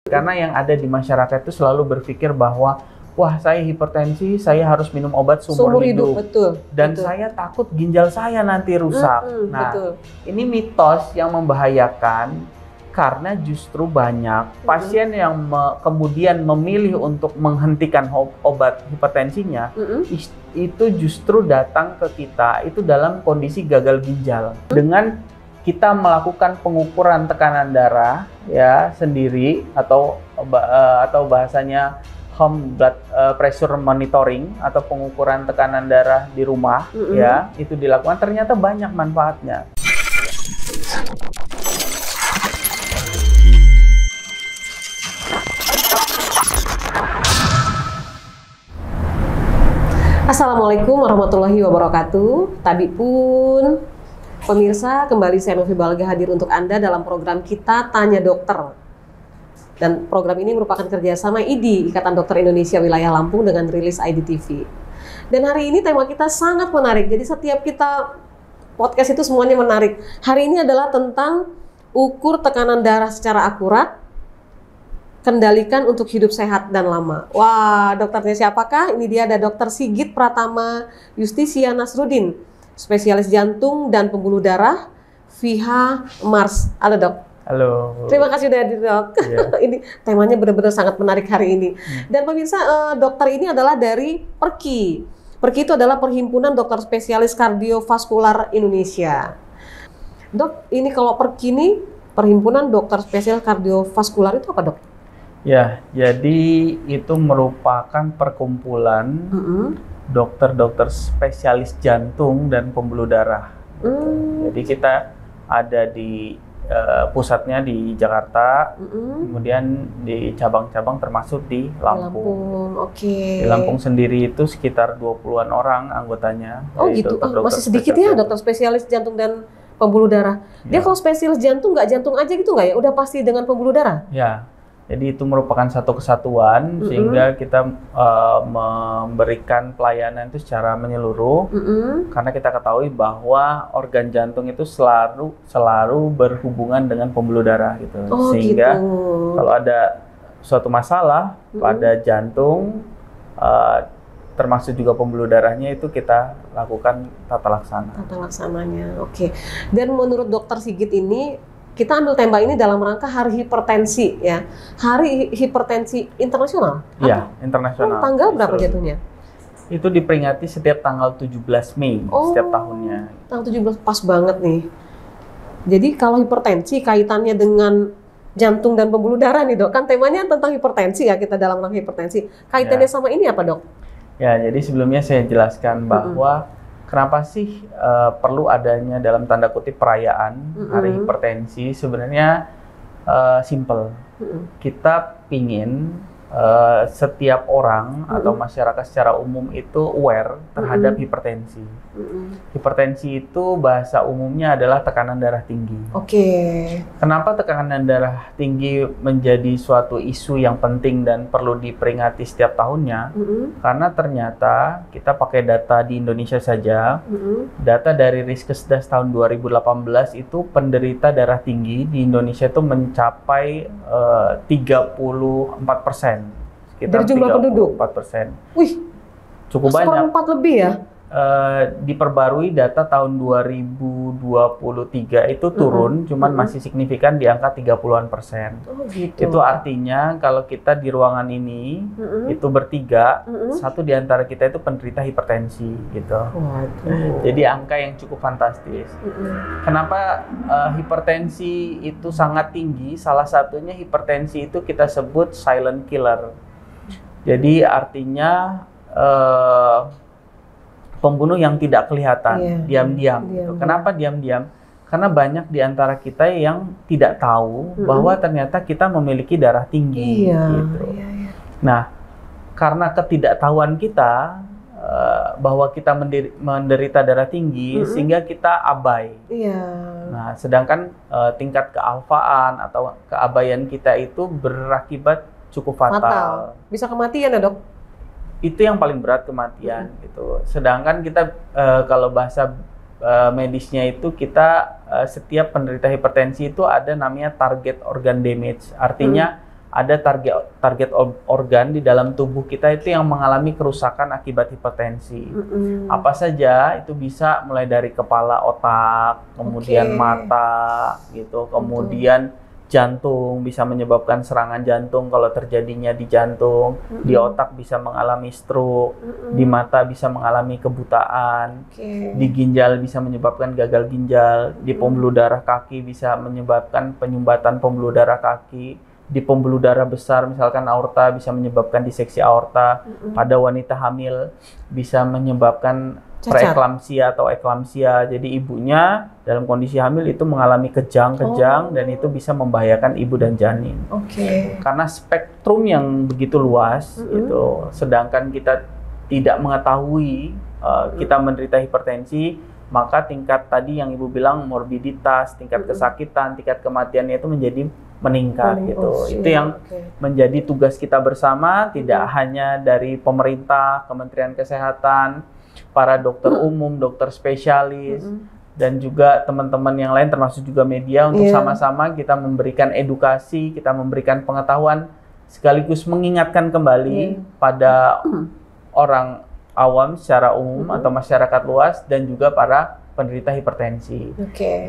Karena yang ada di masyarakat itu selalu berpikir bahwa wah, saya hipertensi, saya harus minum obat seumur hidup. Betul. Dan saya takut ginjal saya nanti rusak. Nah, ini mitos yang membahayakan karena justru banyak pasien yang kemudian memilih untuk menghentikan obat hipertensinya, itu justru datang ke kita itu dalam kondisi gagal ginjal. Dengan kita melakukan pengukuran tekanan darah ya sendiri atau bahasanya home blood pressure monitoring atau pengukuran tekanan darah di rumah ya, itu dilakukan, ternyata banyak manfaatnya. Assalamualaikum warahmatullahi wabarakatuh. Tabi pun pemirsa, kembali saya Novi Balga hadir untuk Anda dalam program kita Tanya Dokter. Dan program ini merupakan kerjasama IDI, Ikatan Dokter Indonesia Wilayah Lampung, dengan rilis IDTV. Dan hari ini tema kita sangat menarik, jadi setiap kita podcast itu semuanya menarik. Hari ini adalah tentang ukur tekanan darah secara akurat, kendalikan untuk hidup sehat dan lama. Wah, dokternya siapakah? Ini dia, ada Dr. Sigit Pratama Yustisia Nasruddin, spesialis jantung dan pembuluh darah, VH Mars. Halo dok. Halo. Terima kasih sudah hadir dok. Yeah. Ini temanya benar-benar sangat menarik hari ini. Dan pemirsa, dokter ini adalah dari PERKI. PERKI itu adalah Perhimpunan Dokter Spesialis Kardiovaskular Indonesia. Dok, ini kalau PERKI ini, Perhimpunan Dokter Spesialis Kardiovaskular itu apa dok? Ya, jadi itu merupakan perkumpulan dokter-dokter spesialis jantung dan pembuluh darah. Jadi kita ada di pusatnya di Jakarta, kemudian di cabang-cabang termasuk di Lampung. Oke. Di Lampung sendiri itu sekitar 20-an orang anggotanya. Oh gitu, masih sedikit ya dokter spesialis jantung dan pembuluh darah. Dia kalau spesialis jantung nggak jantung aja gitu nggak ya? Udah pasti dengan pembuluh darah? Ya. Jadi itu merupakan satu kesatuan sehingga kita memberikan pelayanan itu secara menyeluruh karena kita ketahui bahwa organ jantung itu selalu berhubungan dengan pembuluh darah gitu. Sehingga kalau ada suatu masalah pada jantung termasuk juga pembuluh darahnya itu kita lakukan tata laksana. Tata laksananya, oke. Dan menurut Dokter Sigit ini, kita ambil tema ini dalam rangka Hari Hipertensi ya. Hari Hipertensi Internasional? Iya, internasional. Tanggal berapa jatuhnya? Itu diperingati setiap tanggal 17 Mei setiap tahunnya. Tanggal 17 pas banget nih. Jadi kalau hipertensi kaitannya dengan jantung dan pembuluh darah nih dok. Kan temanya tentang hipertensi ya, kita dalam rangka hipertensi. Kaitannya sama ini apa dok? Ya, jadi sebelumnya saya jelaskan bahwa kenapa sih perlu adanya dalam tanda kutip perayaan Hari Hipertensi? Sebenarnya simple. Kita pingin setiap orang atau masyarakat secara umum itu aware terhadap hipertensi. Hipertensi itu bahasa umumnya adalah tekanan darah tinggi. Oke. Kenapa tekanan darah tinggi menjadi suatu isu yang penting dan perlu diperingati setiap tahunnya? Karena ternyata kita pakai data di Indonesia saja, data dari Riskesdas tahun 2018 itu penderita darah tinggi di Indonesia itu mencapai 34%. Dari jumlah penduduk? 4%. Wih, cukup banyak. 4 lebih ya? Diperbarui data tahun 2023 itu turun, cuman masih signifikan di angka 30-an%. Oh, gitu. Itu artinya kalau kita di ruangan ini itu bertiga, satu di antara kita itu penderita hipertensi gitu. Jadi angka yang cukup fantastis. Kenapa hipertensi itu sangat tinggi? Salah satunya hipertensi itu kita sebut silent killer. Jadi artinya pembunuh yang tidak kelihatan, diam-diam. Gitu. Kenapa diam-diam? Karena banyak di antara kita yang tidak tahu bahwa ternyata kita memiliki darah tinggi. Gitu. Nah, karena ketidaktahuan kita bahwa kita menderita darah tinggi, sehingga kita abai. Nah, sedangkan tingkat kealfaan atau keabaian kita itu berakibat cukup fatal. Bisa kematian ya dok? Itu yang paling berat, kematian gitu. Sedangkan kita kalau bahasa medisnya itu kita setiap penderita hipertensi itu ada namanya target organ damage. Artinya ada target organ di dalam tubuh kita itu yang mengalami kerusakan akibat hipertensi. Apa saja itu bisa mulai dari kepala, otak, kemudian mata, gitu, kemudian jantung bisa menyebabkan serangan jantung kalau terjadinya di jantung, di otak bisa mengalami stroke, di mata bisa mengalami kebutaan, di ginjal bisa menyebabkan gagal ginjal, di pembuluh darah kaki bisa menyebabkan penyumbatan pembuluh darah kaki. Di pembuluh darah besar misalkan aorta bisa menyebabkan diseksi aorta, pada wanita hamil bisa menyebabkan preeklamsia atau eklamsia. Jadi ibunya dalam kondisi hamil itu mengalami kejang-kejang dan itu bisa membahayakan ibu dan janin. Karena spektrum yang begitu luas itu, sedangkan kita tidak mengetahui kita menderita hipertensi, maka tingkat tadi yang ibu bilang morbiditas, tingkat kesakitan, tingkat kematiannya itu menjadi meningkat gitu. Itu yang menjadi tugas kita bersama, tidak hanya dari pemerintah, Kementerian Kesehatan, para dokter umum, dokter spesialis, dan juga teman-teman yang lain termasuk juga media untuk sama-sama kita memberikan edukasi, kita memberikan pengetahuan sekaligus mengingatkan kembali pada orang awam secara umum atau masyarakat luas dan juga para penderita hipertensi.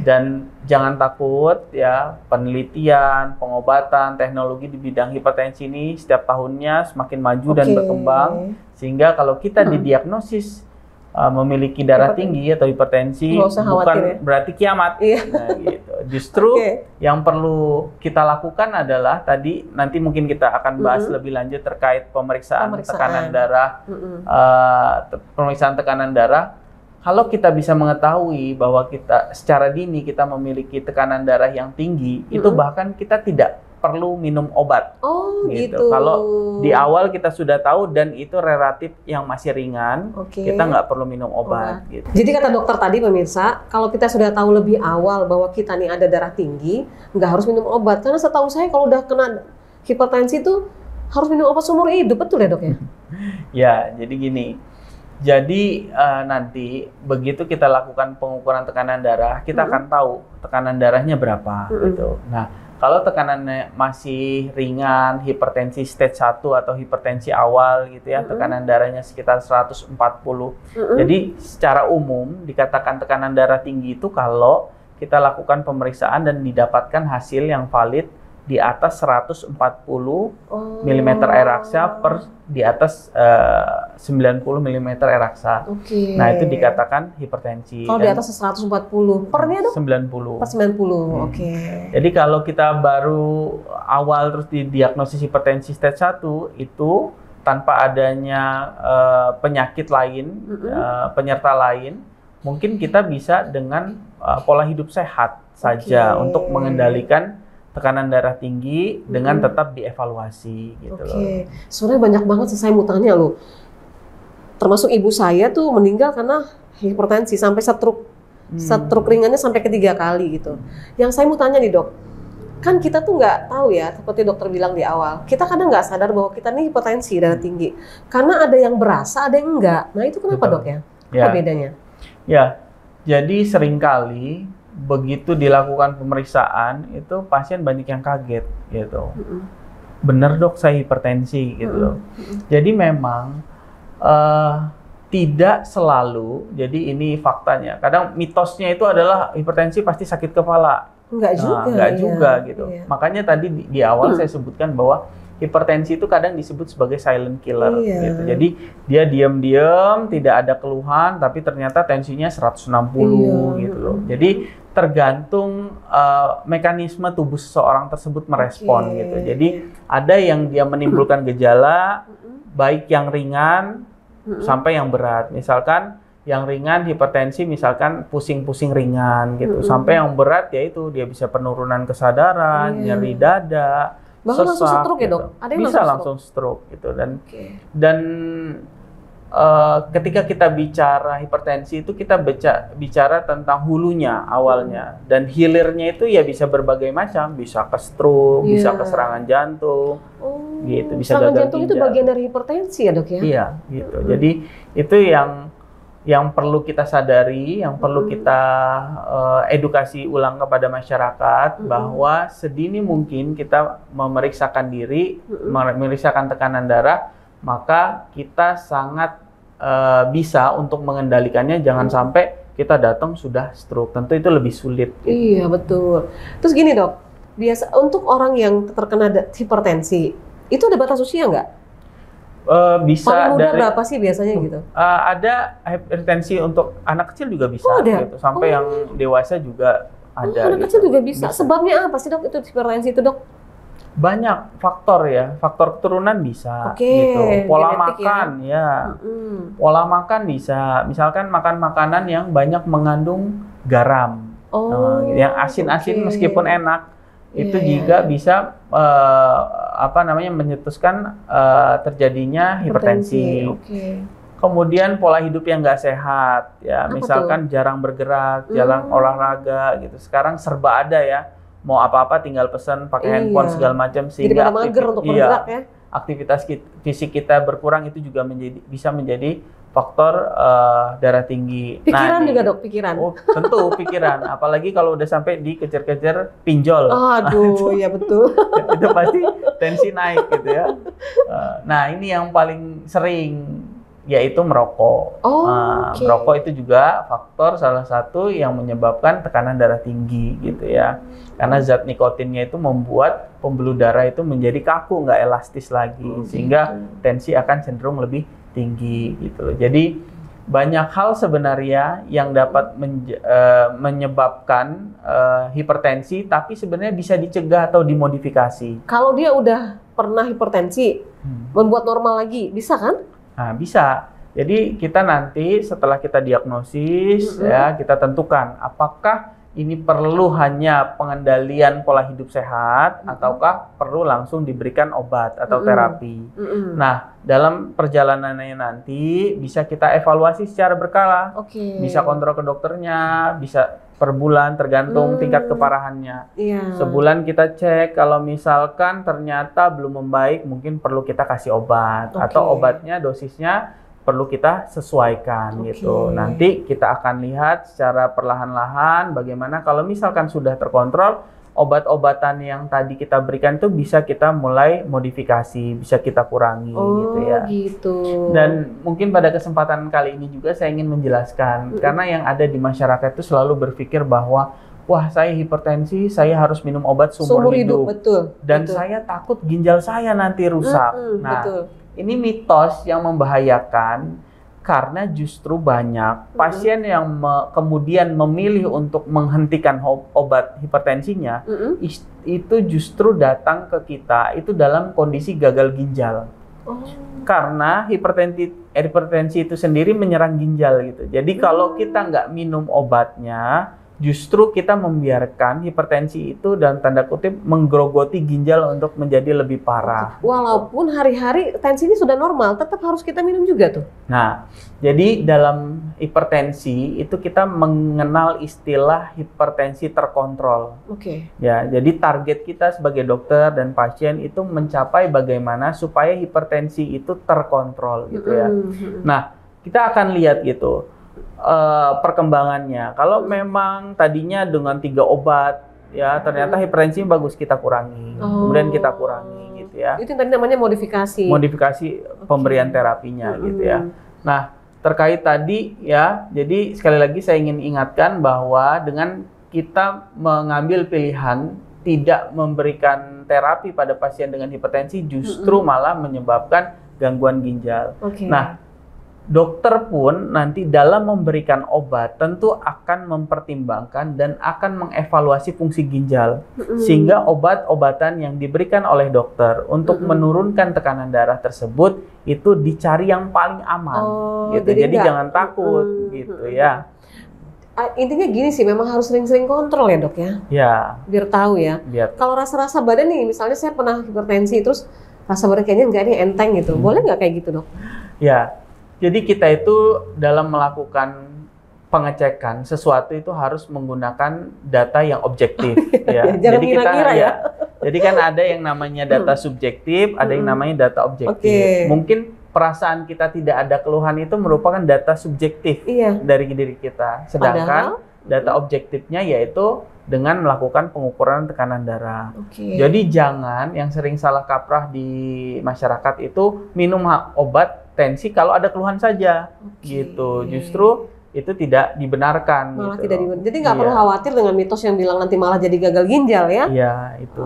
Dan jangan takut ya, penelitian, pengobatan, teknologi di bidang hipertensi ini setiap tahunnya semakin maju dan berkembang, sehingga kalau kita didiagnosis memiliki darah tinggi atau hipertensi bukan berarti kiamat. Nah, gitu. Justru yang perlu kita lakukan adalah tadi nanti mungkin kita akan bahas lebih lanjut terkait pemeriksaan tekanan darah, pemeriksaan tekanan darah. Kalau kita bisa mengetahui bahwa kita secara dini kita memiliki tekanan darah yang tinggi, itu bahkan kita tidak perlu minum obat. Gitu. Kalau di awal kita sudah tahu dan itu relatif yang masih ringan, kita nggak perlu minum obat. Gitu. Jadi kata dokter tadi pemirsa, kalau kita sudah tahu lebih awal bahwa kita nih ada darah tinggi, nggak harus minum obat. Karena setahu saya kalau udah kena hipertensi itu harus minum obat seumur hidup, betul ya dok ya? Ya, jadi gini. Jadi nanti begitu kita lakukan pengukuran tekanan darah, kita akan tahu tekanan darahnya berapa. Gitu. Nah, kalau tekanannya masih ringan, hipertensi stage 1 atau hipertensi awal gitu ya, tekanan darahnya sekitar 140. Jadi secara umum dikatakan tekanan darah tinggi itu kalau kita lakukan pemeriksaan dan didapatkan hasil yang valid di atas 140 mm air raksa per di atas 90 mm air raksa. Nah, itu dikatakan hipertensi. Kalau di atas 140 pernya dok? 90. Per 90. Jadi kalau kita baru awal terus didiagnosis hipertensi stage 1 itu tanpa adanya penyakit lain, penyerta lain, mungkin kita bisa dengan pola hidup sehat saja untuk mengendalikan tekanan darah tinggi dengan tetap dievaluasi gitu loh. Sebenarnya banyak banget sih saya mau tanya loh. Termasuk ibu saya tuh meninggal karena hipertensi sampai stroke. Stroke ringannya sampai ke 3 kali gitu. Yang saya mau tanya nih dok, kan kita tuh nggak tahu ya, seperti dokter bilang di awal, kita kadang nggak sadar bahwa kita nih hipertensi darah tinggi. Karena ada yang berasa, ada yang enggak. Nah itu kenapa dok ya? Apa bedanya? Ya, jadi seringkali begitu dilakukan pemeriksaan itu pasien banyak yang kaget gitu. Bener dok saya hipertensi gitu loh. Jadi memang tidak selalu, jadi ini faktanya. Kadang mitosnya itu adalah hipertensi pasti sakit kepala. Enggak juga gitu. Makanya tadi di awal saya sebutkan bahwa hipertensi itu kadang disebut sebagai silent killer gitu. Jadi dia diam-diam, tidak ada keluhan, tapi ternyata tensinya 160 gitu loh. Jadi tergantung mekanisme tubuh seseorang tersebut merespon gitu. Jadi ada yang dia menimbulkan gejala baik yang ringan sampai yang berat. Misalkan yang ringan hipertensi misalkan pusing-pusing ringan gitu. Sampai yang berat yaitu dia bisa penurunan kesadaran, nyeri dada, bahkan langsung stroke ya dok? Ada yang bisa langsung stroke gitu. Dan ketika kita bicara hipertensi itu kita bicara tentang hulunya awalnya, dan hilirnya itu ya bisa berbagai macam, bisa ke stroke, bisa ke serangan jantung, gitu, bisa serangan gagal jantung ginjal. Itu bagian dari hipertensi ya dok ya? Iya gitu. Jadi itu yang perlu kita sadari, yang perlu kita edukasi ulang kepada masyarakat bahwa sedini mungkin kita memeriksakan diri, memeriksakan tekanan darah, maka kita sangat bisa untuk mengendalikannya. Jangan sampai kita datang sudah stroke, tentu itu lebih sulit. Iya betul. Terus gini dok, biasa untuk orang yang terkena hipertensi, itu ada batas usia nggak? Bisa paling muda dari berapa sih biasanya gitu? Ada hipertensi untuk anak kecil juga bisa, gitu. Sampai yang dewasa juga ada. Anak kecil juga bisa. Sebabnya apa sih dok itu hipertensi itu dok? Banyak faktor ya, faktor keturunan bisa, gitu. Pola makan ya, pola makan bisa. Misalkan makan makanan yang banyak mengandung garam, yang asin-asin meskipun enak. Itu juga bisa menyetuskan terjadinya hipertensi. Kemudian pola hidup yang nggak sehat, ya misalkan jarang bergerak, jarang olahraga, gitu. Sekarang serba ada ya, mau apa-apa tinggal pesan pakai handphone segala macam, sehingga aktivitas fisik kita berkurang. Itu juga bisa menjadi faktor darah tinggi. Pikiran juga dok, pikiran. Oh, tentu pikiran. Apalagi kalau udah sampai dikejar-kejar pinjol. Aduh, ya betul. Itu pasti tensi naik gitu ya. Nah, ini yang paling sering, yaitu merokok. Merokok itu juga faktor salah satu yang menyebabkan tekanan darah tinggi gitu ya. Karena zat nikotinnya itu membuat pembuluh darah itu menjadi kaku, nggak elastis lagi, sehingga tensi akan cenderung lebih tinggi gitu. Jadi banyak hal sebenarnya yang dapat menyebabkan hipertensi, tapi sebenarnya bisa dicegah atau dimodifikasi. Kalau dia udah pernah hipertensi, membuat normal lagi, bisa kan? Nah, bisa. Jadi kita nanti setelah kita diagnosis, ya kita tentukan apakah ini perlu hanya pengendalian pola hidup sehat, ataukah perlu langsung diberikan obat atau terapi. Nah, dalam perjalanannya nanti bisa kita evaluasi secara berkala. Bisa kontrol ke dokternya, bisa per bulan tergantung tingkat keparahannya. Sebulan kita cek, kalau misalkan ternyata belum membaik, mungkin perlu kita kasih obat. Atau obatnya, dosisnya perlu kita sesuaikan gitu. Nanti kita akan lihat secara perlahan-lahan bagaimana kalau misalkan sudah terkontrol, obat-obatan yang tadi kita berikan itu bisa kita mulai modifikasi, bisa kita kurangi gitu ya. Dan mungkin pada kesempatan kali ini juga saya ingin menjelaskan, karena yang ada di masyarakat itu selalu berpikir bahwa wah, saya hipertensi, saya harus minum obat seumur hidup. Dan saya takut ginjal saya nanti rusak. Ini mitos yang membahayakan, karena justru banyak pasien yang kemudian memilih untuk menghentikan obat hipertensinya, itu justru datang ke kita itu dalam kondisi gagal ginjal. Karena hipertensi itu sendiri menyerang ginjal gitu. Jadi kalau kita nggak minum obatnya, justru kita membiarkan hipertensi itu dalam tanda kutip menggerogoti ginjal untuk menjadi lebih parah. Walaupun hari-hari tensi ini sudah normal, tetap harus kita minum juga tuh. Nah, jadi dalam hipertensi itu kita mengenal istilah hipertensi terkontrol. Ya, jadi target kita sebagai dokter dan pasien itu mencapai bagaimana supaya hipertensi itu terkontrol gitu ya. Nah, kita akan lihat gitu perkembangannya. Kalau memang tadinya dengan 3 obat, ya ternyata hipertensi bagus, kita kurangi, kemudian kita kurangi gitu ya. Itu tadi namanya modifikasi. Modifikasi pemberian terapinya gitu ya. Nah, terkait tadi ya, jadi sekali lagi saya ingin ingatkan bahwa dengan kita mengambil pilihan tidak memberikan terapi pada pasien dengan hipertensi, justru malah menyebabkan gangguan ginjal. Nah, dokter pun nanti dalam memberikan obat tentu akan mempertimbangkan dan akan mengevaluasi fungsi ginjal, sehingga obat-obatan yang diberikan oleh dokter untuk menurunkan tekanan darah tersebut itu dicari yang paling aman gitu. Jadi jangan takut gitu ya. Intinya gini sih, memang harus sering-sering kontrol ya dok ya. Biar tahu ya. Kalau rasa-rasa badan nih, misalnya saya pernah hipertensi terus rasa badan kayaknya enggak nih, enteng gitu. Boleh nggak kayak gitu dok? Ya. Jadi kita itu dalam melakukan pengecekan sesuatu itu harus menggunakan data yang objektif. Ya. Jangan kira-kira ya. Jadi kan ada yang namanya data subjektif, ada yang namanya data objektif. Mungkin perasaan kita tidak ada keluhan itu merupakan data subjektif dari diri kita. Sedangkan data objektifnya yaitu dengan melakukan pengukuran tekanan darah. Jadi jangan yang sering salah kaprah di masyarakat itu minum obat tensi kalau ada keluhan saja, gitu. Justru itu tidak dibenarkan. Malah gitu tidak dibenarkan. Jadi nggak perlu khawatir dengan mitos yang bilang nanti malah jadi gagal ginjal ya? Iya, itu.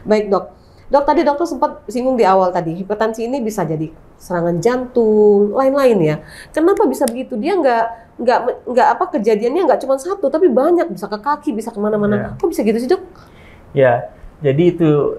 Baik dok. Dok, tadi dokter sempat singgung di awal tadi, hipertensi ini bisa jadi serangan jantung, lain-lain ya. Kenapa bisa begitu? Dia nggak kejadiannya nggak cuma satu, tapi banyak, bisa ke kaki, bisa kemana-mana. Kok bisa gitu sih dok? Ya, jadi itu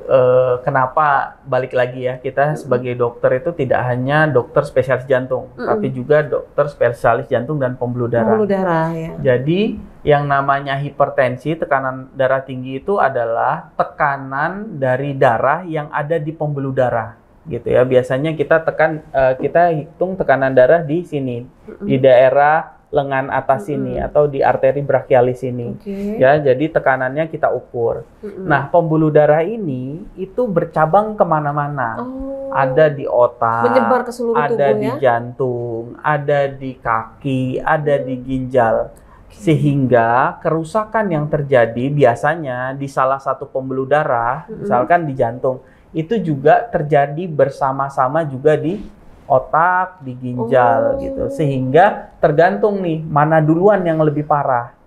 kenapa balik lagi ya, kita sebagai dokter itu tidak hanya dokter spesialis jantung, tapi juga dokter spesialis jantung dan pembuluh darah. Pembuluh darah ya. Jadi yang namanya hipertensi, tekanan darah tinggi itu adalah tekanan dari darah yang ada di pembuluh darah, gitu ya. Biasanya kita hitung tekanan darah di sini, di daerah lengan atas sini atau di arteri brachialis ini. Ya, jadi tekanannya kita ukur. Nah, pembuluh darah ini itu bercabang kemana-mana. Ada di otak, menyebar ke seluruh tubuh, ada di jantung, ada di kaki, ada di ginjal. Sehingga kerusakan yang terjadi biasanya di salah satu pembuluh darah, misalkan di jantung, itu juga terjadi bersama-sama juga di otak, di ginjal gitu. Sehingga tergantung nih mana duluan yang lebih parah.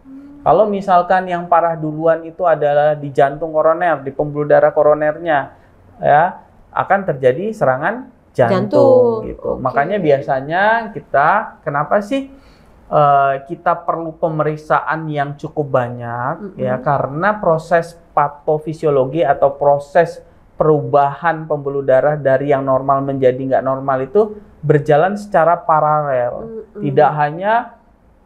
Kalau misalkan yang parah duluan itu adalah di jantung koroner, di pembuluh darah koronernya, ya akan terjadi serangan jantung. Gitu. Makanya biasanya kenapa sih kita perlu pemeriksaan yang cukup banyak, ya karena proses patofisiologi atau proses perubahan pembuluh darah dari yang normal menjadi nggak normal itu berjalan secara paralel, tidak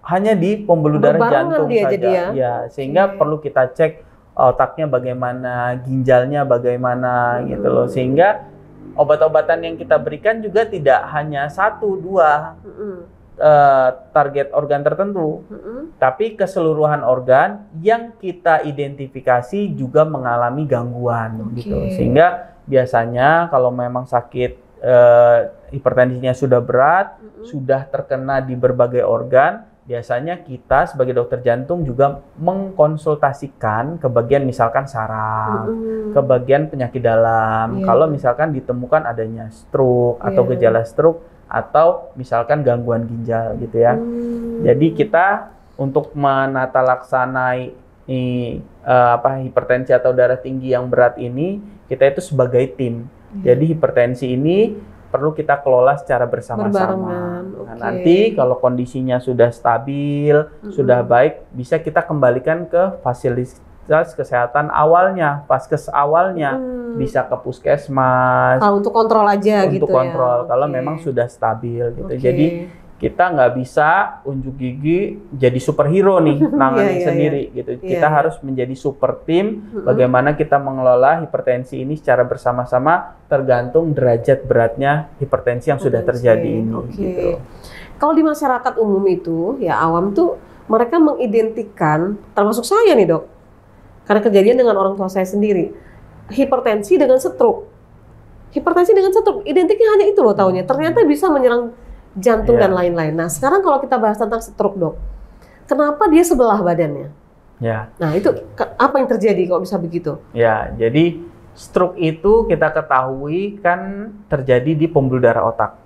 hanya di pembuluh darah jantung saja, ya sehingga perlu kita cek otaknya bagaimana, ginjalnya bagaimana, gitu loh, sehingga obat-obatan yang kita berikan juga tidak hanya 1-2 target organ tertentu, tapi keseluruhan organ yang kita identifikasi juga mengalami gangguan, gitu. Sehingga biasanya kalau memang sakit hipertensinya sudah berat, sudah terkena di berbagai organ, biasanya kita sebagai dokter jantung juga mengkonsultasikan ke bagian misalkan saraf, ke bagian penyakit dalam. Kalau misalkan ditemukan adanya stroke atau gejala stroke, atau misalkan gangguan ginjal gitu ya. Jadi kita untuk menata laksanai hipertensi atau darah tinggi yang berat ini, kita itu sebagai tim. Jadi hipertensi ini perlu kita kelola secara bersama-sama. Nah, nanti kalau kondisinya sudah stabil, sudah baik, bisa kita kembalikan ke fasilitas kesehatan awalnya, vaskes awalnya, bisa ke puskesmas. Untuk kontrol aja gitu ya. Untuk kontrol, kalau memang sudah stabil gitu. Jadi kita nggak bisa unjuk gigi jadi superhero nih, nangani sendiri gitu. Kita harus menjadi super tim. Bagaimana kita mengelola hipertensi ini secara bersama-sama, tergantung derajat beratnya hipertensi yang sudah terjadi ini. Gitu. Kalau di masyarakat umum itu, ya awam tuh mereka mengidentikan, termasuk saya nih dok, karena kejadian dengan orang tua saya sendiri, hipertensi dengan stroke. Hipertensi dengan stroke, identiknya hanya itu loh taunya. Ternyata bisa menyerang jantung dan lain-lain. Nah, sekarang kalau kita bahas tentang stroke, dok, kenapa dia sebelah badannya? Nah, itu apa yang terjadi kalau bisa begitu? Ya, jadi stroke itu kita ketahui kan terjadi di pembuluh darah otak.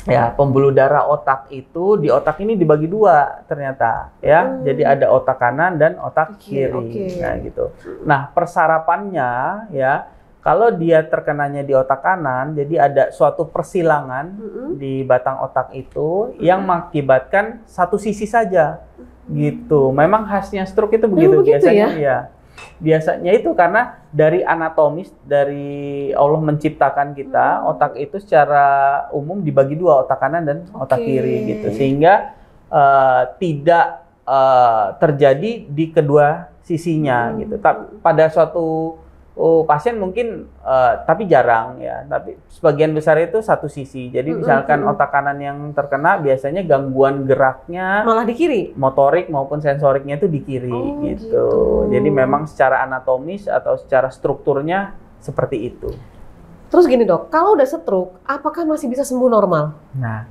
Ya, pembuluh darah otak itu di otak ini dibagi dua ternyata, ya. Jadi ada otak kanan dan otak kiri, nah gitu. Nah, persarapannya ya, kalau dia terkenanya di otak kanan, jadi ada suatu persilangan di batang otak itu yang mengakibatkan satu sisi saja, gitu. Memang khasnya stroke itu begitu biasanya, ya. Biasanya itu karena dari anatomis, dari Allah menciptakan kita, otak itu secara umum dibagi dua, otak kanan dan otak kiri gitu. Sehingga tidak terjadi di kedua sisinya gitu. Pada suatu pasien mungkin, tapi jarang ya, tapi sebagian besar itu satu sisi. Jadi misalkan otak kanan yang terkena, biasanya gangguan geraknya malah di kiri, motorik maupun sensoriknya itu di kiri gitu. Jadi memang secara anatomis atau secara strukturnya seperti itu. Terus gini dok, kalau udah stroke, apakah masih bisa sembuh normal? Nah,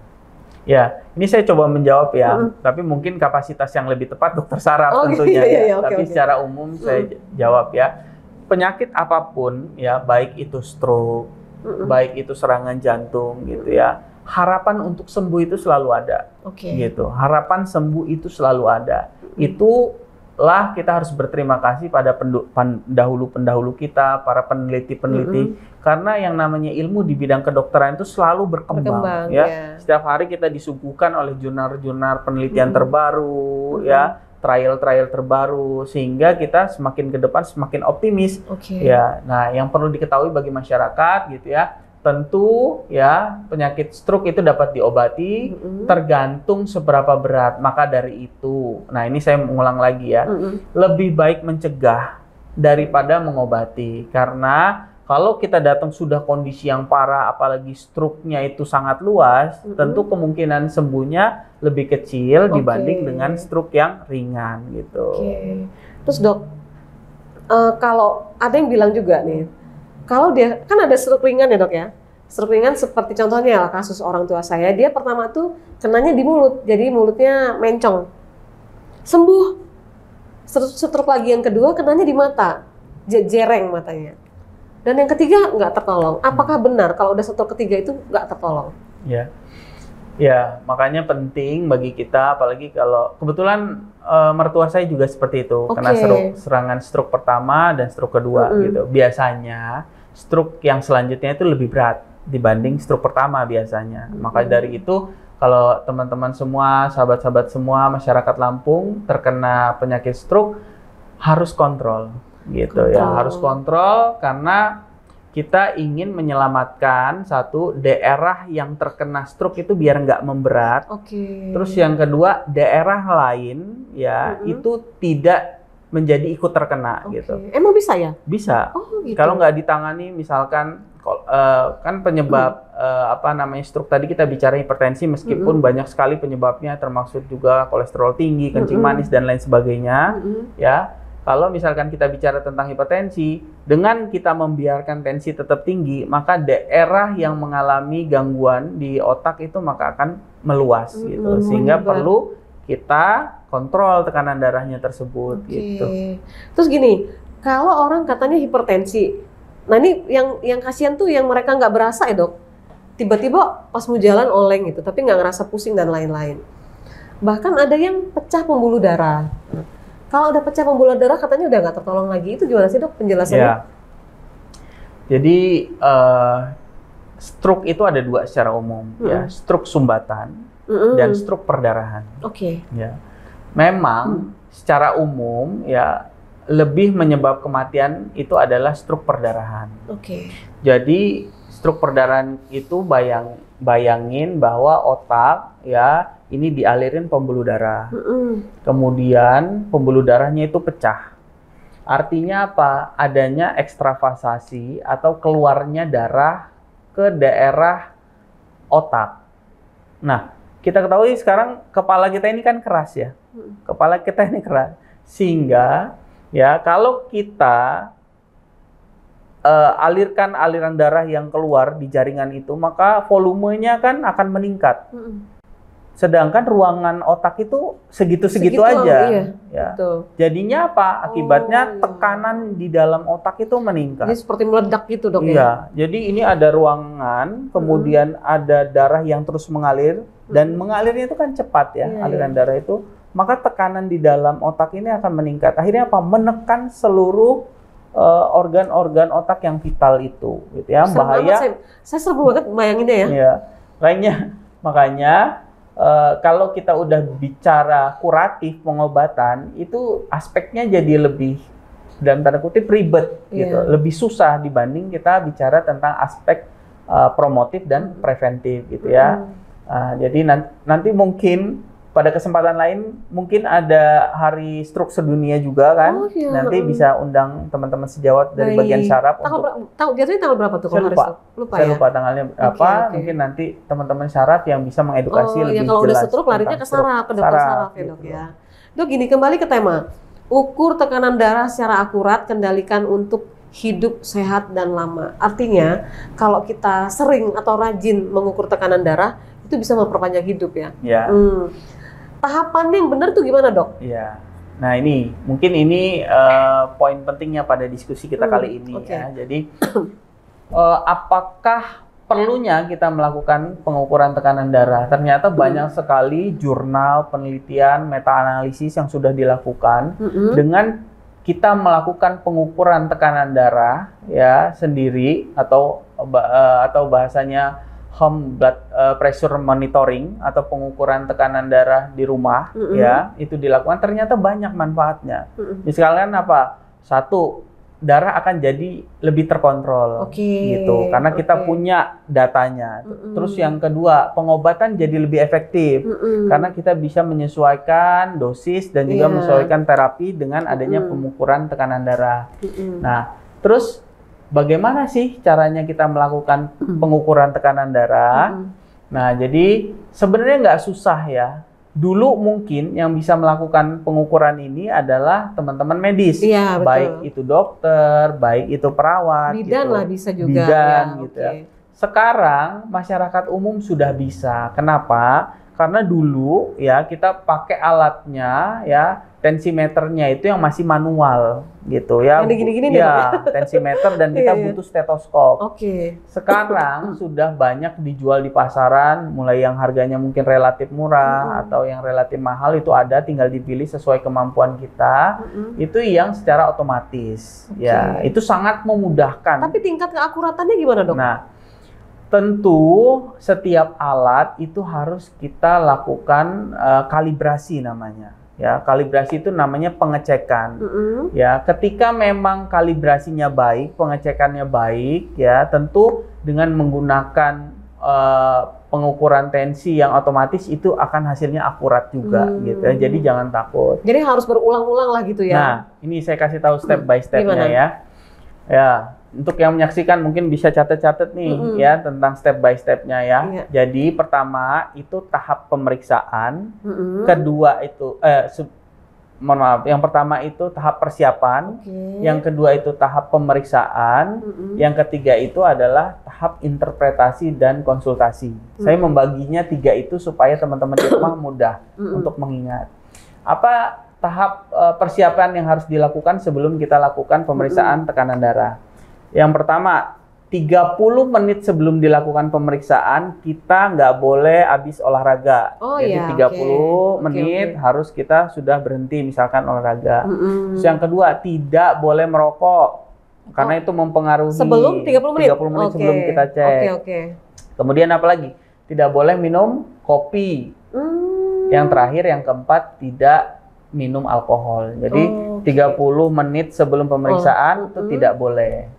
ya ini saya coba menjawab ya, tapi mungkin kapasitas yang lebih tepat dokter saraf tentunya ya. Tapi secara umum saya jawab ya, penyakit apapun ya, baik itu stroke, baik itu serangan jantung gitu ya, harapan untuk sembuh itu selalu ada, gitu. Harapan sembuh itu selalu ada. Itulah kita harus berterima kasih pada pendahulu-pendahulu kita, para peneliti-peneliti, karena yang namanya ilmu di bidang kedokteran itu selalu berkembang ya. Setiap hari kita disuguhkan oleh jurnal-jurnal penelitian terbaru, ya, trial-trial terbaru, sehingga kita semakin ke depan semakin optimis. Ya, nah yang perlu diketahui bagi masyarakat gitu ya, tentu ya penyakit stroke itu dapat diobati tergantung seberapa berat. Maka dari itu, nah ini saya mengulang lagi ya, lebih baik mencegah daripada mengobati, karena kalau kita datang sudah kondisi yang parah, apalagi stroke-nya itu sangat luas, tentu kemungkinan sembuhnya lebih kecil dibanding dengan stroke yang ringan gitu. Terus dok, kalau ada yang bilang juga nih, kalau dia kan ada stroke ringan ya dok ya, stroke ringan seperti contohnya lah kasus orang tua saya, dia pertama tuh kenanya di mulut, jadi mulutnya mencong, sembuh. Stroke lagi yang kedua kenanya di mata, jereng matanya. Dan yang ketiga nggak tertolong. Apakah benar kalau udah stroke ketiga itu nggak tertolong? Ya, makanya penting bagi kita, apalagi kalau kebetulan mertua saya juga seperti itu, kena serangan stroke pertama dan stroke kedua gitu. Biasanya stroke yang selanjutnya itu lebih berat dibanding stroke pertama biasanya. Maka dari itu, kalau teman-teman semua, sahabat-sahabat semua, masyarakat Lampung terkena penyakit stroke harus kontrol. Gitu ya, harus kontrol karena kita ingin menyelamatkan satu daerah yang terkena stroke itu biar nggak memberat. Terus yang kedua, daerah lain ya itu tidak menjadi ikut terkena gitu. Emang bisa ya? Bisa. Gitu. Kalau nggak ditangani, misalkan kan penyebab stroke tadi kita bicara hipertensi, meskipun banyak sekali penyebabnya, termasuk juga kolesterol tinggi, kencing manis dan lain sebagainya, ya. Kalau misalkan kita bicara tentang hipertensi, dengan kita membiarkan tensi tetap tinggi, maka daerah yang mengalami gangguan di otak itu maka akan meluas gitu. Sehingga perlu kita kontrol tekanan darahnya tersebut gitu. Terus gini, kalau orang katanya hipertensi, nah ini yang kasihan tuh yang mereka nggak berasa ya dok. Tiba-tiba pas mau jalan oleng gitu, tapi nggak ngerasa pusing dan lain-lain. Bahkan ada yang pecah pembuluh darah. Kalau udah pecah pembuluh darah katanya udah nggak tertolong lagi. Itu gimana sih dok penjelasannya? Ya. Jadi stroke itu ada dua secara umum, ya, stroke sumbatan dan stroke perdarahan. Ya. Memang secara umum ya lebih menyebab kematian itu adalah stroke perdarahan. Jadi stroke perdarahan itu bayangin bahwa otak ya ini dialirin pembuluh darah. Kemudian pembuluh darahnya itu pecah. Artinya apa? Adanya ekstravasasi atau keluarnya darah ke daerah otak. Nah, kita ketahui sekarang kepala kita ini kan keras ya. Kepala kita ini keras. Sehingga ya kalau kita alirkan aliran darah yang keluar di jaringan itu, maka volumenya kan akan meningkat. Sedangkan ruangan otak itu segitu-segitu aja. Ya. Jadinya apa? Akibatnya tekanan di dalam otak itu meningkat. Ini seperti meledak gitu dok ya? Jadi ini ada ruangan, kemudian ada darah yang terus mengalir, dan mengalirnya itu kan cepat ya, aliran darah itu. Maka tekanan di dalam otak ini akan meningkat. Akhirnya apa? Menekan seluruh organ-organ otak yang vital itu. Gitu ya. Bahaya. Saya seru banget bayanginnya ya. Makanya kalau kita udah bicara kuratif pengobatan, itu aspeknya jadi lebih dalam tanda kutip ribet gitu, lebih susah dibanding kita bicara tentang aspek promotif dan preventif gitu ya. Jadi nanti mungkin pada kesempatan lain mungkin ada hari stroke sedunia juga kan. Nanti bisa undang teman-teman sejawat dari bagian saraf. Jadinya tanggal berapa tuh? Saya lupa tanggalnya apa. Mungkin nanti teman-teman saraf yang bisa mengedukasi lebih jelas. Kalau udah stroke larinya ke saraf, ke dokter saraf ya dok ya. Dok gini, kembali ke tema. Ukur tekanan darah secara akurat, kendalikan untuk hidup sehat dan lama. Artinya kalau kita sering atau rajin mengukur tekanan darah itu bisa memperpanjang hidup ya. Ya. Tahapannya yang benar tuh gimana, Dok? Ya. Nah ini mungkin poin pentingnya pada diskusi kita kali ini ya. Jadi apakah perlunya kita melakukan pengukuran tekanan darah? Ternyata banyak sekali jurnal penelitian, meta-analisis yang sudah dilakukan dengan kita melakukan pengukuran tekanan darah ya sendiri atau bahasanya home blood pressure monitoring atau pengukuran tekanan darah di rumah ya, itu dilakukan ternyata banyak manfaatnya. Misalkan apa? Satu, darah akan jadi lebih terkontrol gitu karena kita punya datanya. Terus yang kedua, pengobatan jadi lebih efektif karena kita bisa menyesuaikan dosis dan juga menyesuaikan terapi dengan adanya pengukuran tekanan darah. Nah, terus bagaimana sih caranya kita melakukan pengukuran tekanan darah? Nah, jadi sebenarnya nggak susah ya. Dulu mungkin yang bisa melakukan pengukuran ini adalah teman-teman medis, baik itu dokter, baik itu perawat, bidan lah bisa juga, bidan gitu ya. Sekarang masyarakat umum sudah bisa. Kenapa? Karena dulu ya kita pakai alatnya ya, tensimeternya itu yang masih manual gitu ya. Yang gini-gini ya, tensimeter dan kita butuh stetoskop. Sekarang sudah banyak dijual di pasaran, mulai yang harganya mungkin relatif murah atau yang relatif mahal itu ada, tinggal dipilih sesuai kemampuan kita. Itu yang secara otomatis. Ya, itu sangat memudahkan. Tapi tingkat keakuratannya gimana, Dok? Nah, tentu setiap alat itu harus kita lakukan kalibrasi namanya. Ya, kalibrasi itu namanya pengecekan. Ya, ketika memang kalibrasinya baik, pengecekannya baik, ya tentu dengan menggunakan pengukuran tensi yang otomatis itu akan hasilnya akurat juga, gitu ya. Jadi jangan takut. Jadi harus berulang-ulang lah gitu ya. Nah, ini saya kasih tahu step by stepnya ya. Ya, untuk yang menyaksikan mungkin bisa catat-catat nih ya tentang step by stepnya ya. Jadi pertama itu tahap pemeriksaan, kedua itu mohon maaf, yang pertama itu tahap persiapan, yang kedua itu tahap pemeriksaan, yang ketiga itu adalah tahap interpretasi dan konsultasi. Saya membaginya 3 itu supaya teman-teman di rumah mudah untuk mengingat. Apa tahap persiapan yang harus dilakukan sebelum kita lakukan pemeriksaan tekanan darah? Yang pertama, 30 menit sebelum dilakukan pemeriksaan, kita nggak boleh habis olahraga. Jadi 30 menit harus kita sudah berhenti misalkan olahraga. Terus yang kedua, tidak boleh merokok. Karena itu mempengaruhi. Sebelum 30 menit? 30 menit sebelum kita cek. Kemudian apa lagi? Tidak boleh minum kopi. Yang terakhir, yang keempat, tidak minum alkohol. Jadi 30 menit sebelum pemeriksaan itu tidak boleh.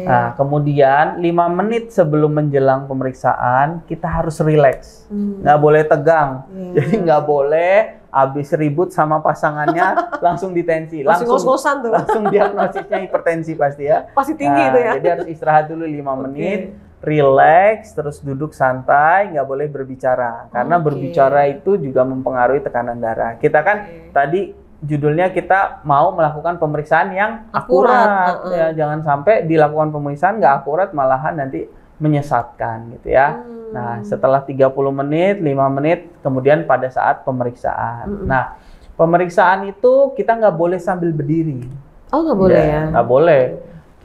Nah, kemudian 5 menit sebelum menjelang pemeriksaan kita harus rileks. Nggak boleh tegang. Jadi nggak boleh habis ribut sama pasangannya langsung ditensi. Langsung diagnosisnya hipertensi pasti ya. Pasti tinggi itu ya. Jadi harus istirahat dulu 5 menit. Relax, terus duduk santai, nggak boleh berbicara. Karena berbicara itu juga mempengaruhi tekanan darah. Kita kan tadi judulnya kita mau melakukan pemeriksaan yang akurat. Ya, jangan sampai dilakukan pemeriksaan nggak akurat, malahan nanti menyesatkan gitu ya. Nah, setelah 30 menit, 5 menit, kemudian pada saat pemeriksaan. Nah, pemeriksaan itu kita nggak boleh sambil berdiri. Nggak boleh ya? Nggak boleh.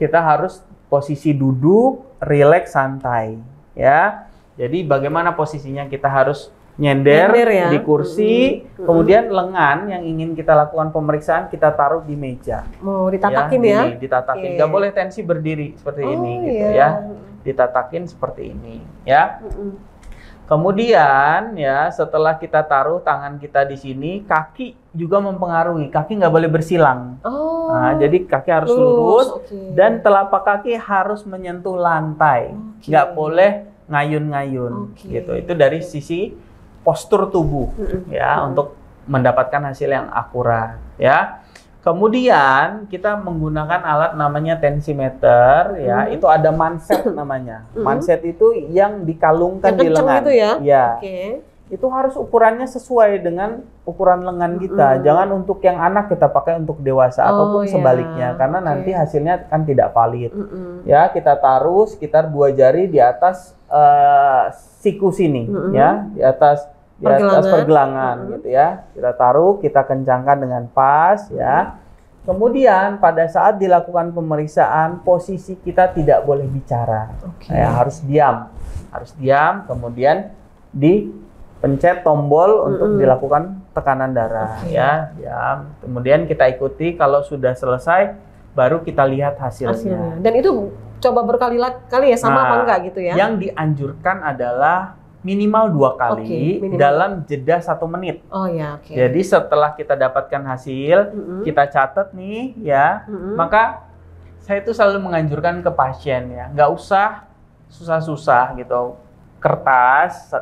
Kita harus posisi duduk, rileks, santai, ya. Jadi bagaimana posisinya? Kita harus nyender ya? Di kursi, kemudian lengan yang ingin kita lakukan pemeriksaan kita taruh di meja. Mau ditatakin ya? Ditatakin. Nggak boleh tensi berdiri seperti ini, gitu ya. Ditatakin seperti ini, ya. Kemudian ya setelah kita taruh tangan kita di sini, kaki juga mempengaruhi. Kaki nggak boleh bersilang. Nah, jadi kaki harus lurus dan telapak kaki harus menyentuh lantai. Nggak boleh ngayun-ngayun gitu. Itu dari sisi postur tubuh ya untuk mendapatkan hasil yang akurat ya. Kemudian kita menggunakan alat namanya tensimeter ya, itu ada manset namanya. Manset itu yang dikalungkan yang di lengan. Itu ya? Ya. itu harus ukurannya sesuai dengan ukuran lengan kita. Jangan untuk yang anak kita pakai untuk dewasa ataupun sebaliknya, karena nanti hasilnya kan tidak valid. Ya, kita taruh sekitar 2 jari di atas siku sini, ya, di atas pergelangan gitu ya. Kita taruh, kita kencangkan dengan pas ya. Kemudian pada saat dilakukan pemeriksaan, posisi kita tidak boleh bicara. Ya, harus diam, kemudian dipencet tombol untuk dilakukan tekanan darah ya. Kemudian kita ikuti, kalau sudah selesai baru kita lihat hasilnya. Dan itu coba berkali-kali ya, sama apa enggak gitu ya? Yang dianjurkan adalah minimal 2 kali dalam jeda 1 menit. Jadi setelah kita dapatkan hasil, kita catat nih ya. Maka saya itu selalu menganjurkan ke pasien ya, nggak usah susah-susah gitu.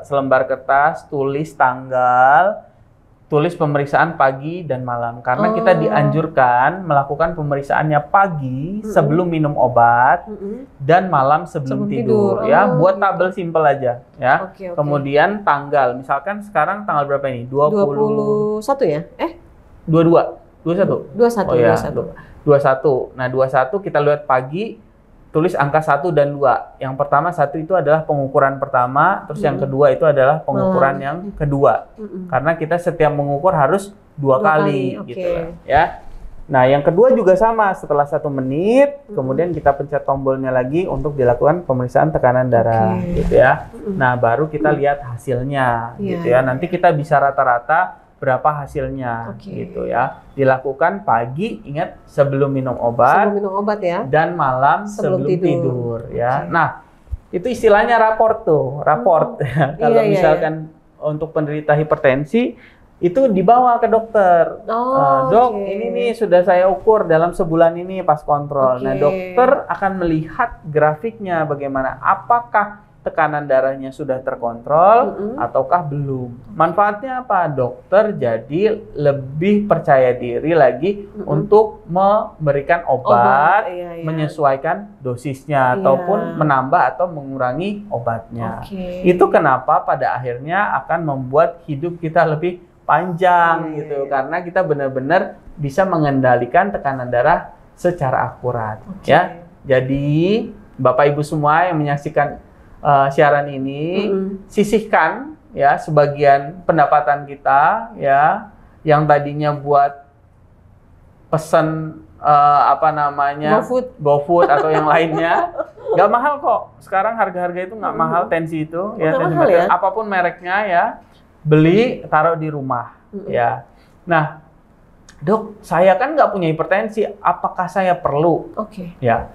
Selembar kertas, tulis tanggal, tulis pemeriksaan pagi dan malam. Karena kita dianjurkan melakukan pemeriksaannya pagi sebelum minum obat dan malam sebelum tidur. Ya, buat tabel simpel aja ya. Kemudian tanggal, misalkan sekarang tanggal berapa ini? 21 ya? 22. 21. 21. Oh ya, 21. Nah, 21 kita lihat pagi, tulis angka 1 dan 2. Yang pertama 1 itu adalah pengukuran pertama, terus yang kedua itu adalah pengukuran yang kedua. Karena kita setiap mengukur harus 2 kali gitu ya. Nah, yang kedua juga sama, setelah 1 menit, kemudian kita pencet tombolnya lagi untuk dilakukan pemeriksaan tekanan darah gitu ya. Nah, baru kita lihat hasilnya gitu ya. Nanti kita bisa rata-rata berapa hasilnya gitu ya. Dilakukan pagi, ingat, sebelum minum obat ya, dan malam sebelum tidur ya. Nah, itu istilahnya raport tuh, kalau misalkan untuk penderita hipertensi itu dibawa ke dokter. Dok, ini nih sudah saya ukur dalam sebulan ini pas kontrol. Nah, dokter akan melihat grafiknya bagaimana, apakah tekanan darahnya sudah terkontrol ataukah belum. Manfaatnya apa? Dokter jadi lebih percaya diri lagi untuk memberikan obat, menyesuaikan dosisnya ataupun menambah atau mengurangi obatnya. Itu kenapa pada akhirnya akan membuat hidup kita lebih panjang gitu, karena kita benar-benar bisa mengendalikan tekanan darah secara akurat ya. Jadi Bapak Ibu semua yang menyaksikan siaran ini, sisihkan ya sebagian pendapatan kita ya, yang tadinya buat pesan GoFood atau yang lainnya. Nggak mahal kok, sekarang harga-harga itu nggak mahal, tensi itu ya, apapun mereknya ya, beli taruh di rumah ya. Nah, dok, saya kan nggak punya hipertensi, apakah saya perlu? Ya.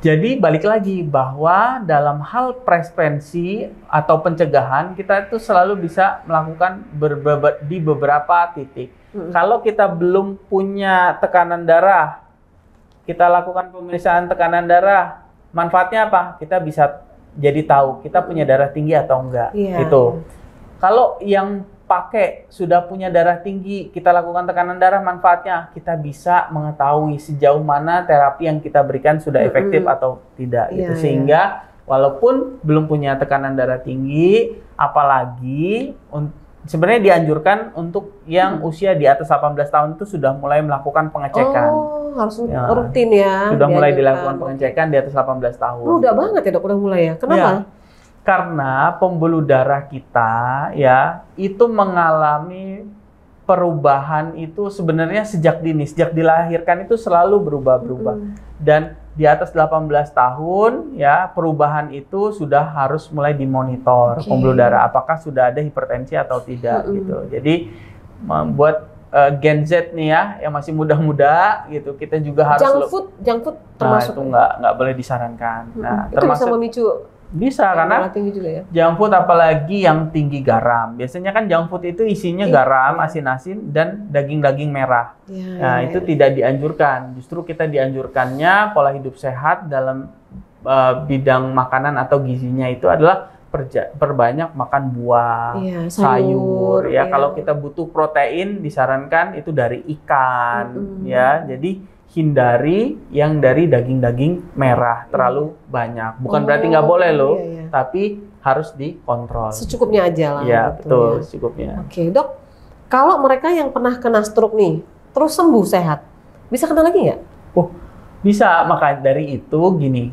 Jadi balik lagi bahwa dalam hal prevensi atau pencegahan kita itu selalu bisa melakukan di beberapa titik. Kalau kita belum punya tekanan darah, kita lakukan pemeriksaan tekanan darah. Manfaatnya apa? Kita bisa jadi tahu kita punya darah tinggi atau enggak. Itu. Kalau yang pakai sudah punya darah tinggi, kita lakukan tekanan darah, manfaatnya kita bisa mengetahui sejauh mana terapi yang kita berikan sudah efektif atau tidak gitu. Sehingga walaupun belum punya tekanan darah tinggi, apalagi sebenarnya dianjurkan untuk yang usia di atas 18 tahun itu sudah mulai melakukan pengecekan. Harus rutin ya. Sudah mulai dilakukan pengecekan di atas 18 tahun. Udah banget ya, Dok, udah mulai ya. Kenapa? Karena pembuluh darah kita ya itu mengalami perubahan itu sebenarnya sejak dini, sejak dilahirkan itu selalu berubah-berubah. Dan di atas 18 tahun ya perubahan itu sudah harus mulai dimonitor pembuluh darah apakah sudah ada hipertensi atau tidak gitu. Jadi membuat Gen Z nih ya yang masih muda-muda gitu, kita juga harus junk food termasuk. Nah, itu nggak boleh disarankan. Nah, itu bisa memicu. Bisa karena junk food apalagi yang tinggi garam. Biasanya kan junk food itu isinya garam, asin-asin dan daging-daging merah. Nah, itu tidak dianjurkan. Justru kita dianjurkannya pola hidup sehat dalam bidang makanan atau gizinya itu adalah perbanyak makan buah, sayur. Ya, kalau kita butuh protein disarankan itu dari ikan. Ya, jadi hindari yang dari daging-daging merah terlalu banyak. Bukan berarti nggak boleh loh, tapi harus dikontrol. Secukupnya aja lah. Iya, gitu, betul, ya. secukupnya. Oke, Dok. Kalau mereka yang pernah kena stroke nih, terus sembuh sehat, bisa kena lagi nggak? Oh, bisa. Maka dari itu gini,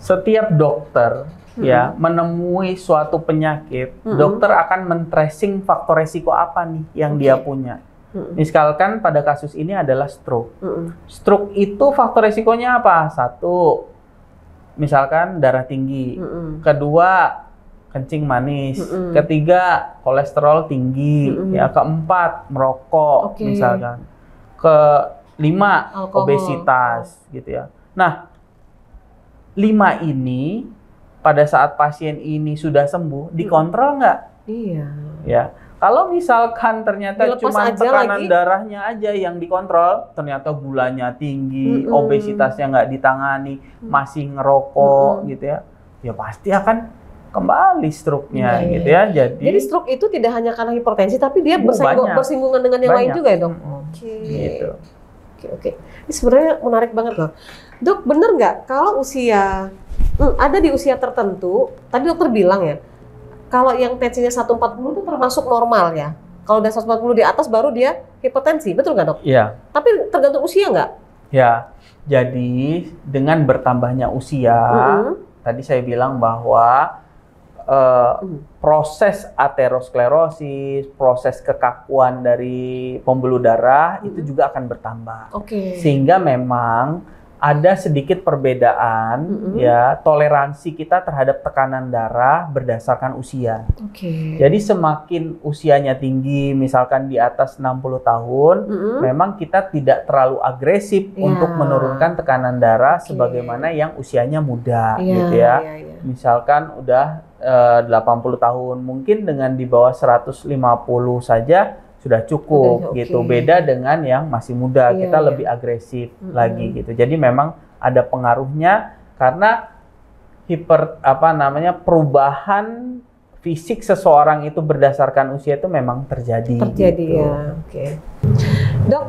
setiap dokter ya menemui suatu penyakit, dokter akan men-tracing faktor resiko apa nih yang dia punya. Misalkan pada kasus ini adalah stroke. Stroke itu faktor resikonya apa? Satu, misalkan darah tinggi. Kedua, kencing manis. Ketiga, kolesterol tinggi. Ya, keempat, merokok misalkan. Kelima, obesitas gitu ya. Nah, 5 ini pada saat pasien ini sudah sembuh, dikontrol nggak? Iya. Ya. Kalau misalkan ternyata cuma tekanan darahnya aja yang dikontrol, ternyata gulanya tinggi, obesitasnya nggak ditangani, masih ngerokok gitu ya, ya pasti akan kembali stroke-nya gitu ya. Jadi stroke itu tidak hanya karena hipertensi, tapi dia bersinggungan dengan yang lain juga ya, Dok? Gitu. Oke. Ini sebenarnya menarik banget loh. Dok, bener nggak kalau usia, ada di usia tertentu, tadi dokter bilang ya, kalau yang tensinya 140 itu termasuk normal ya. Kalau udah 140 di atas baru dia hipertensi, betul nggak, Dok? Iya. Tapi tergantung usia nggak? Ya, jadi dengan bertambahnya usia, tadi saya bilang bahwa proses aterosklerosis, proses kekakuan dari pembuluh darah itu juga akan bertambah. Sehingga memang ada sedikit perbedaan ya toleransi kita terhadap tekanan darah berdasarkan usia. Jadi semakin usianya tinggi, misalkan di atas 60 tahun, memang kita tidak terlalu agresif untuk menurunkan tekanan darah sebagaimana yang usianya muda gitu ya. Misalkan udah 80 tahun, mungkin dengan di bawah 150 saja sudah cukup gitu. Beda dengan yang masih muda, kita lebih agresif lagi gitu. Jadi memang ada pengaruhnya karena perubahan fisik seseorang itu berdasarkan usia itu memang terjadi gitu. Ya. Dok,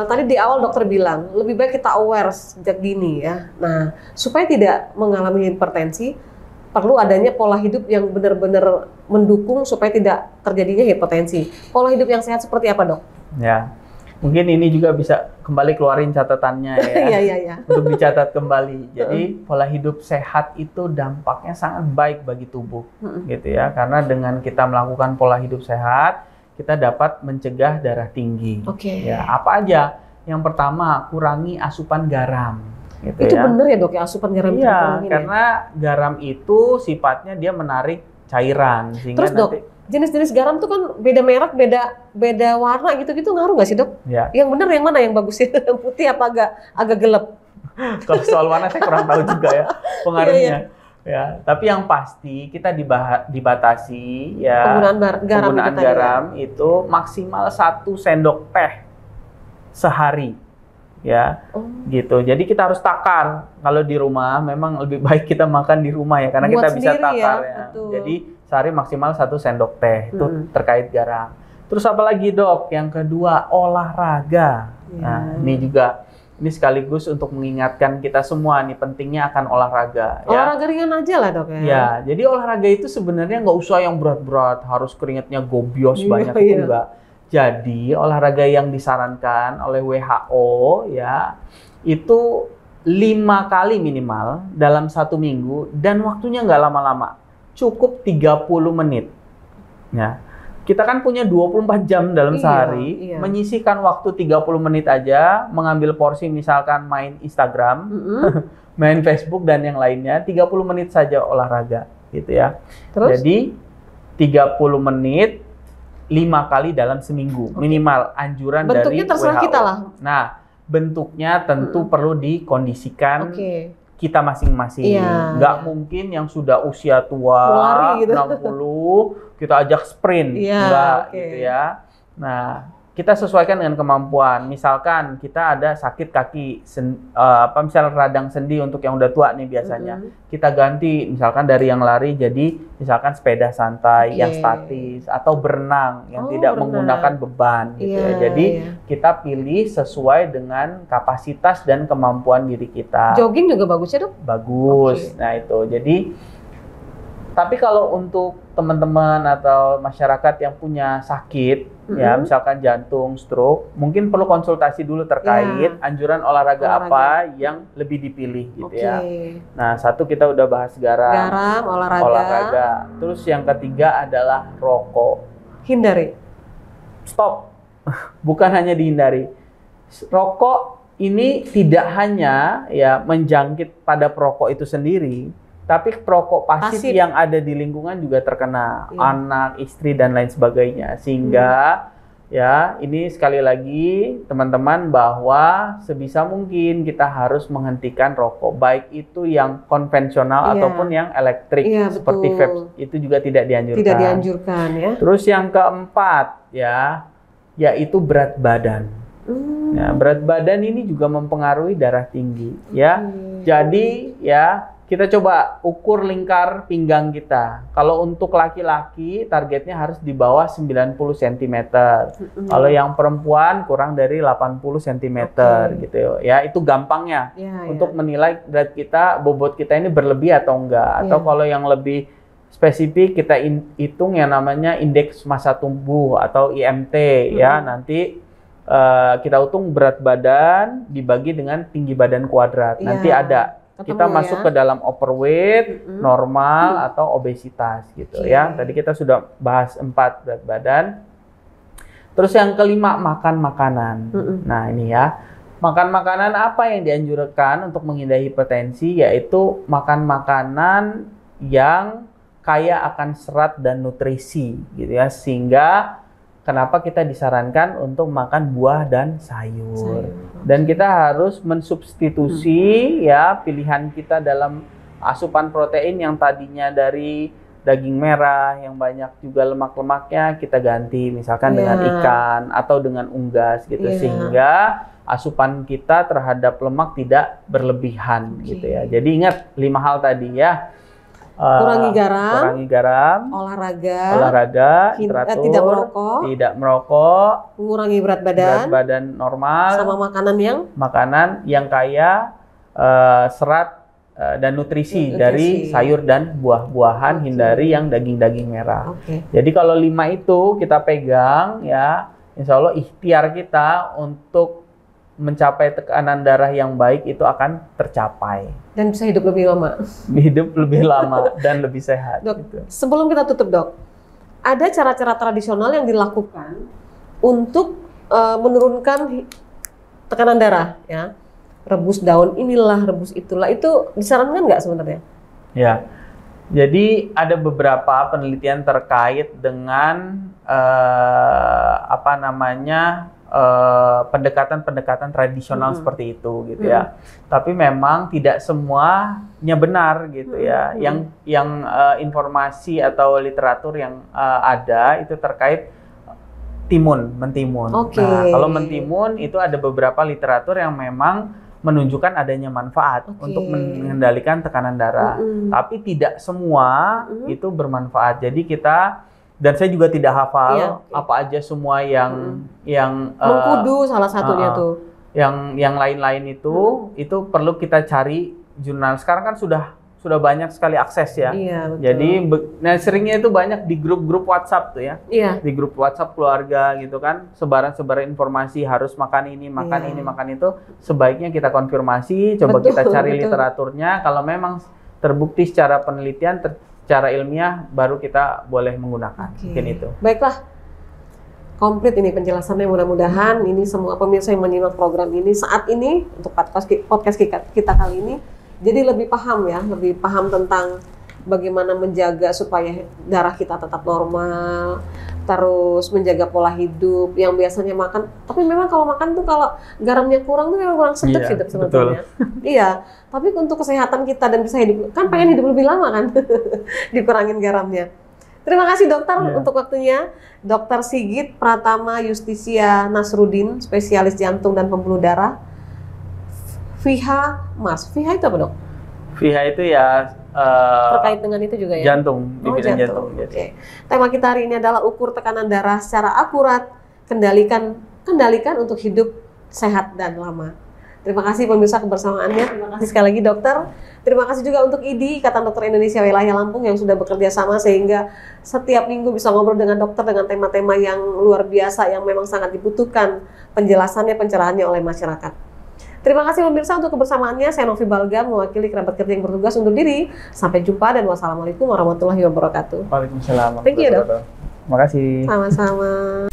tadi di awal dokter bilang lebih baik kita aware sejak dini ya. Nah, supaya tidak mengalami hipertensi, perlu adanya pola hidup yang benar-benar mendukung supaya tidak terjadinya hipertensi. Pola hidup yang sehat seperti apa, Dok? Ya, mungkin ini juga bisa kembali keluarin catatannya ya. Untuk dicatat kembali. Jadi pola hidup sehat itu dampaknya sangat baik bagi tubuh, gitu ya. Karena dengan kita melakukan pola hidup sehat, kita dapat mencegah darah tinggi. Ya, apa aja? Yang pertama, kurangi asupan garam. Gitu itu benar ya, Dok, ya, asupan garam itu? Iya, karena garam itu sifatnya dia menarik cairan. Terus, Dok, jenis-jenis garam tuh kan beda merek, beda warna gitu-gitu, ngaruh nggak sih, Dok? Ya. Yang benar yang mana, yang bagus sih? Putih apa agak gelap? Kalau soal warna saya kurang tahu juga ya pengaruhnya. Ya, tapi yang pasti kita dibatasi ya penggunaan garam itu maksimal 1 sendok teh sehari. Ya, gitu. Jadi kita harus takar. Kalau di rumah, memang lebih baik kita makan di rumah ya, karena kita bisa takar ya. Jadi sehari maksimal 1 sendok teh itu terkait garam. Terus apa lagi, Dok? Yang kedua, olahraga. Nah, ini sekaligus untuk mengingatkan kita semua nih pentingnya akan olahraga. Olahraga ringan aja lah, Dok ya. Ya, jadi olahraga itu sebenarnya nggak usah yang berat-berat, harus keringatnya gobios banyak itu enggak. Jadi olahraga yang disarankan oleh WHO ya itu 5 kali minimal dalam 1 minggu dan waktunya nggak lama-lama, cukup 30 menit. Ya, kita kan punya 24 jam dalam sehari, menyisihkan waktu 30 menit aja, mengambil porsi misalkan main Instagram, main Facebook dan yang lainnya, 30 menit saja olahraga gitu ya. Terus? Jadi 30 menit 5 kali dalam seminggu minimal anjuran bentuknya dari WHO. Bentuknya terserah kita lah. Nah, bentuknya tentu perlu dikondisikan kita masing-masing. Nggak mungkin yang sudah usia tua, gitu. 60, kita ajak sprint. Nggak gitu ya. Nah, kita sesuaikan dengan kemampuan. Misalkan kita ada sakit kaki, misalnya radang sendi untuk yang udah tua nih biasanya. Kita ganti misalkan dari yang lari jadi misalkan sepeda santai yang statis atau berenang yang tidak menggunakan beban gitu ya. Jadi kita pilih sesuai dengan kapasitas dan kemampuan diri kita. Jogging juga bagus ya, Dok? Bagus. Nah, itu. Jadi tapi kalau untuk teman-teman atau masyarakat yang punya sakit, ya misalkan jantung, stroke, mungkin perlu konsultasi dulu terkait anjuran olahraga apa yang lebih dipilih gitu ya. Nah, satu kita udah bahas garam, olahraga. Terus yang ketiga adalah rokok. Hindari. Stop. Bukan hanya dihindari. Rokok ini tidak hanya ya menjangkit pada perokok itu sendiri, tapi perokok pasif yang ada di lingkungan juga terkena, anak, istri dan lain sebagainya. Sehingga ya ini sekali lagi teman-teman bahwa sebisa mungkin kita harus menghentikan rokok, baik itu yang konvensional ataupun yang elektrik seperti vape, itu juga tidak dianjurkan. Tidak dianjurkan ya. Terus yang keempat ya, yaitu berat badan. Nah, berat badan ini juga mempengaruhi darah tinggi ya. Jadi ya kita coba ukur lingkar pinggang kita. Kalau untuk laki-laki targetnya harus di bawah 90 cm. Kalau yang perempuan kurang dari 80 cm gitu ya. Itu gampangnya untuk menilai berat kita, bobot kita ini berlebih atau enggak. Atau kalau yang lebih spesifik kita hitung yang namanya indeks massa tubuh atau IMT ya. Nanti kita hitung berat badan dibagi dengan tinggi badan kuadrat. Nanti ada kita masuk ke dalam overweight, normal atau obesitas gitu ya. Tadi kita sudah bahas 4 berat badan. Terus yang kelima, makan makanan. Nah, ini ya. Makan makanan apa yang dianjurkan untuk menghindari hipertensi, yaitu makan makanan yang kaya akan serat dan nutrisi gitu ya. Sehingga kenapa kita disarankan untuk makan buah dan sayur. Dan kita harus mensubstitusi ya pilihan kita dalam asupan protein yang tadinya dari daging merah yang banyak juga lemak-lemaknya, kita ganti misalkan dengan ikan atau dengan unggas gitu, sehingga asupan kita terhadap lemak tidak berlebihan gitu ya. Jadi ingat 5 hal tadi ya. Kurangi garam, olahraga, teratur, tidak merokok, mengurangi berat badan normal, sama makanan yang kaya serat dan nutrisi dari sayur dan buah-buahan, hindari yang daging-daging merah. Jadi kalau 5 itu kita pegang ya, insya Allah ikhtiar kita untuk mencapai tekanan darah yang baik itu akan tercapai. Dan bisa hidup lebih lama. Hidup lebih lama dan lebih sehat. Dok, sebelum kita tutup, Dok, ada cara-cara tradisional yang dilakukan untuk menurunkan tekanan darah, ya. Rebus daun inilah, rebus itulah. Itu disarankan nggak sebenarnya? Ya, jadi ada beberapa penelitian terkait dengan pendekatan-pendekatan tradisional seperti itu gitu ya. Tapi memang tidak semuanya benar gitu ya. Yang informasi atau literatur yang ada itu terkait mentimun. Nah, kalau mentimun itu ada beberapa literatur yang memang menunjukkan adanya manfaat untuk mengendalikan tekanan darah. Tapi tidak semua itu bermanfaat. Jadi kita, dan saya juga tidak hafal apa aja semua yang mengkudu salah satunya tuh. Yang lain-lain itu perlu kita cari jurnal. Sekarang kan sudah banyak sekali akses ya. Iya, betul. Jadi seringnya itu banyak di grup-grup WhatsApp tuh ya. Iya. Di grup WhatsApp keluarga gitu kan, sebaran-sebaran informasi harus makan ini, makan ini, makan itu. Sebaiknya kita konfirmasi, coba kita cari literaturnya. Kalau memang terbukti secara penelitian, secara ilmiah, baru kita boleh menggunakan. Mungkin itu. Baiklah. Komplit ini penjelasannya, mudah-mudahan ini semua pemirsa yang menyimak program ini saat ini untuk podcast kita kali ini jadi lebih paham ya, lebih paham tentang bagaimana menjaga supaya darah kita tetap normal, terus menjaga pola hidup yang biasanya makan. Tapi memang kalau makan tuh kalau garamnya kurang tuh memang kurang sedap sih sebetulnya. Iya, tapi untuk kesehatan kita dan bisa hidup, kan pengen hidup lebih lama kan, dikurangin garamnya. Terima kasih dokter untuk waktunya. Dr. Sigit Pratama Yustisia Nasruddin, spesialis jantung dan pembuluh darah. VIHA Mas. VIHA itu apa dok? VIHA itu ya terkait dengan itu juga ya? Jantung, di bidang jantung. Oke. Tema kita hari ini adalah ukur tekanan darah secara akurat, kendalikan untuk hidup sehat dan lama. Terima kasih pemirsa kebersamaannya. Terima kasih sekali lagi dokter. Terima kasih juga untuk IDI, Ikatan Dokter Indonesia Wilayah Lampung yang sudah bekerja sama sehingga setiap minggu bisa ngobrol dengan dokter dengan tema-tema yang luar biasa yang memang sangat dibutuhkan penjelasannya, pencerahannya oleh masyarakat. Terima kasih pemirsa untuk kebersamaannya. Saya Novi Balga mewakili kerabat kerja yang bertugas undur diri. Sampai jumpa dan wassalamualaikum warahmatullahi wabarakatuh. Waalaikumsalam. Thank you dok. Terima kasih. Sama-sama.